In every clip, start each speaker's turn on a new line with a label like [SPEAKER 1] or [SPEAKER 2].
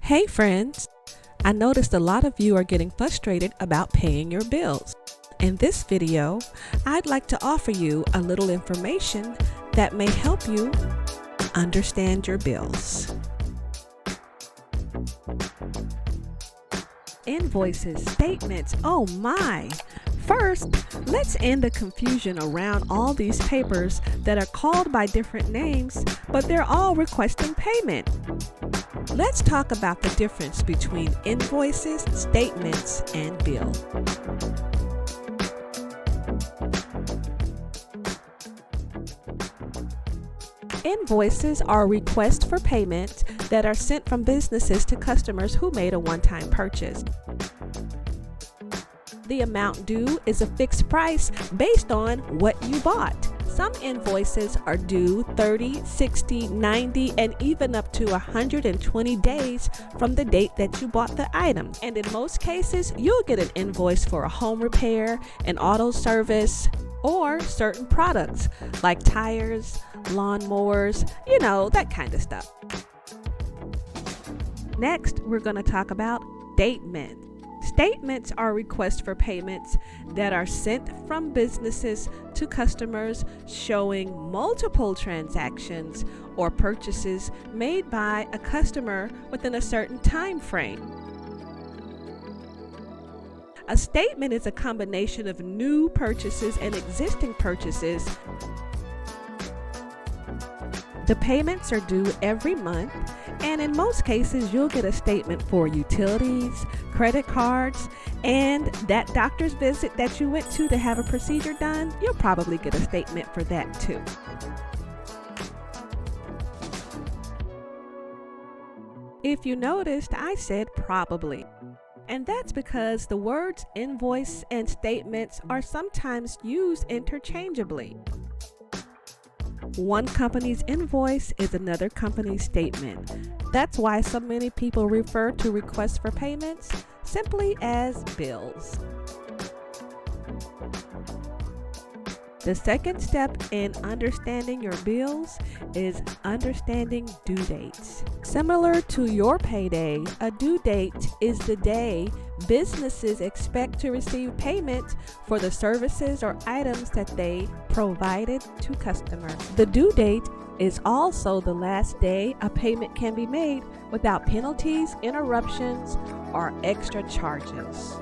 [SPEAKER 1] Hey friends, I noticed a lot of you are getting frustrated about paying your bills. In this video, I'd like to offer you a little information that may help you understand your bills. Invoices, statements, oh my! First, let's end the confusion around all these papers that are called by different names, but they're all requesting payment. Let's talk about the difference between invoices, statements, and bill. Invoices are requests for payment that are sent from businesses to customers who made a one-time purchase. The amount due is a fixed price based on what you bought. Some invoices are due 30, 60, 90, and even up to 120 days from the date that you bought the item. And in most cases, you'll get an invoice for a home repair, an auto service, or certain products like tires, lawnmowers, that kind of stuff. Next, we're going to talk about statements. Statements are requests for payments that are sent from businesses to customers showing multiple transactions or purchases made by a customer within a certain time frame. A statement is a combination of new purchases and existing purchases. The payments are due every month, and in most cases, you'll get a statement for utilities, credit cards, and that doctor's visit that you went to have a procedure done. You'll probably get a statement for that too. If you noticed, I said probably. And that's because the words invoice and statements are sometimes used interchangeably. One company's invoice is another company's statement. That's why so many people refer to requests for payments simply as bills. The second step in understanding your bills is understanding due dates. Similar to your payday, a due date is the day businesses expect to receive payment for the services or items that they provided to customers. The due date is also the last day a payment can be made without penalties, interruptions, or extra charges.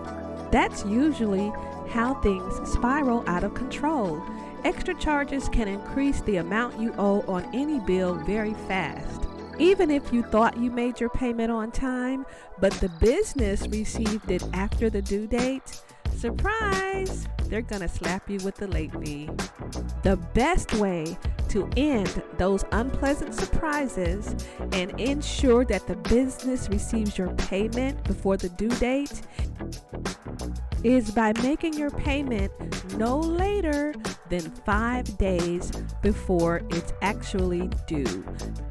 [SPEAKER 1] That's usually how things spiral out of control. Extra charges can increase the amount you owe on any bill very fast. Even if you thought you made your payment on time, but the business received it after the due date, surprise, they're gonna slap you with the late fee. The best way to end those unpleasant surprises and ensure that the business receives your payment before the due date is by making your payment no later than 5 days before it's actually due.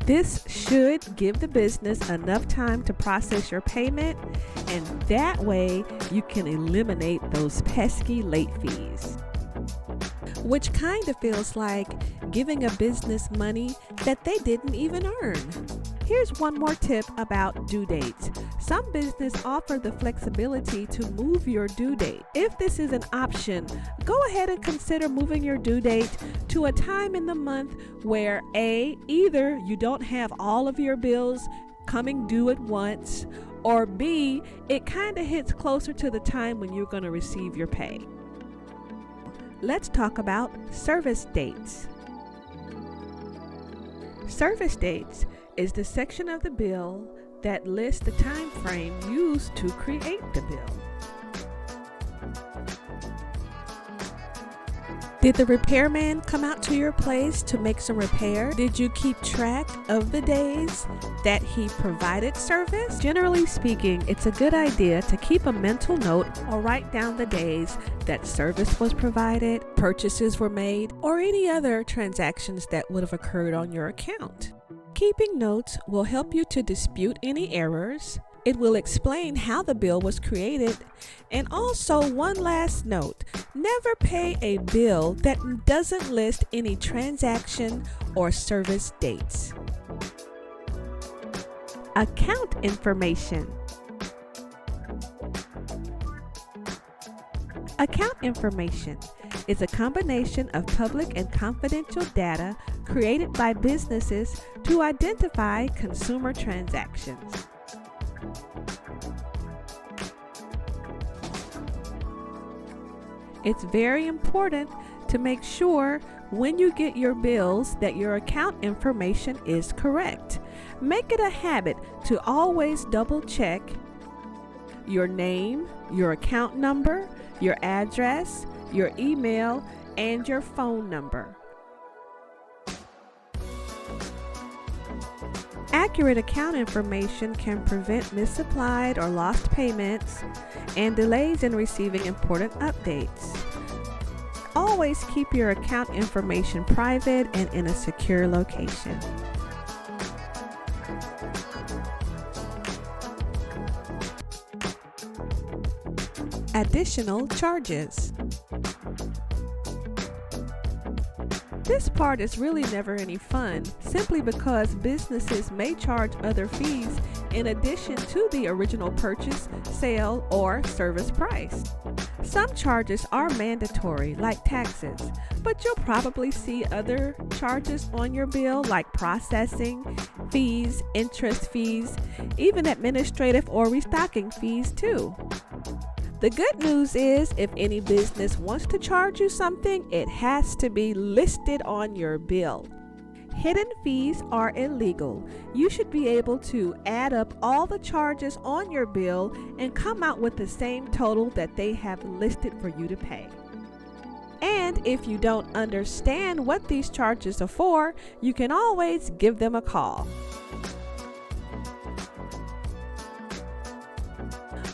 [SPEAKER 1] This should give the business enough time to process your payment, and that way you can eliminate those pesky late fees. Which kind of feels like giving a business money that they didn't even earn. Here's one more tip about due dates. Some businesses offer the flexibility to move your due date. If this is an option, go ahead and consider moving your due date to a time in the month where either you don't have all of your bills coming due at once, or B, it kind of hits closer to the time when you're going to receive your pay. Let's talk about service dates. Service dates is the section of the bill that lists the time frame used to create the bill. Did the repairman come out to your place to make some repair? Did you keep track of the days that he provided service? Generally speaking, it's a good idea to keep a mental note or write down the days that service was provided, purchases were made, or any other transactions that would have occurred on your account. Keeping notes will help you to dispute any errors, It will explain how the bill was created. And also, one last note, never pay a bill that doesn't list any transaction or service dates. Account information. Account information is a combination of public and confidential data created by businesses to identify consumer transactions. It's very important to make sure when you get your bills that your account information is correct. Make it a habit to always double check your name, your account number, your address, your email, and your phone number. Accurate account information can prevent misapplied or lost payments and delays in receiving important updates. Always keep your account information private and in a secure location. Additional charges. This part is really never any fun, simply because businesses may charge other fees in addition to the original purchase, sale, or service price. Some charges are mandatory, like taxes, but you'll probably see other charges on your bill like processing fees, interest fees, even administrative or restocking fees too. The good news is, if any business wants to charge you something, it has to be listed on your bill. Hidden fees are illegal. You should be able to add up all the charges on your bill and come out with the same total that they have listed for you to pay. And if you don't understand what these charges are for, you can always give them a call.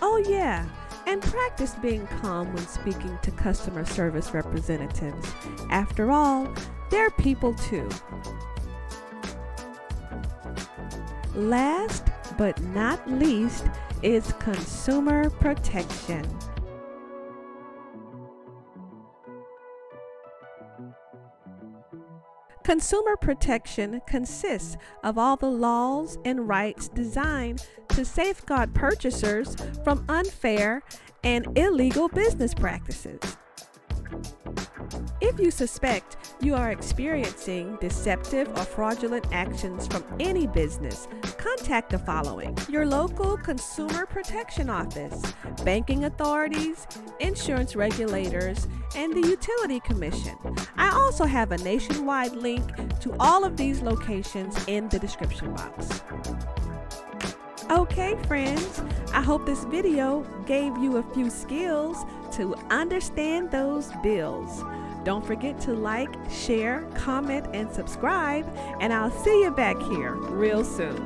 [SPEAKER 1] Oh yeah. And practice being calm when speaking to customer service representatives. After all, they're people too. Last but not least is consumer protection. Consumer protection consists of all the laws and rights designed to safeguard purchasers from unfair and illegal business practices. If you suspect you are experiencing deceptive or fraudulent actions from any business, contact the following: your local consumer protection office, banking authorities, insurance regulators, and the utility commission. I also have a nationwide link to all of these locations in the description box. Okay, friends, I hope this video gave you a few skills to understand those bills. Don't forget to like, share, comment, and subscribe, and I'll see you back here real soon.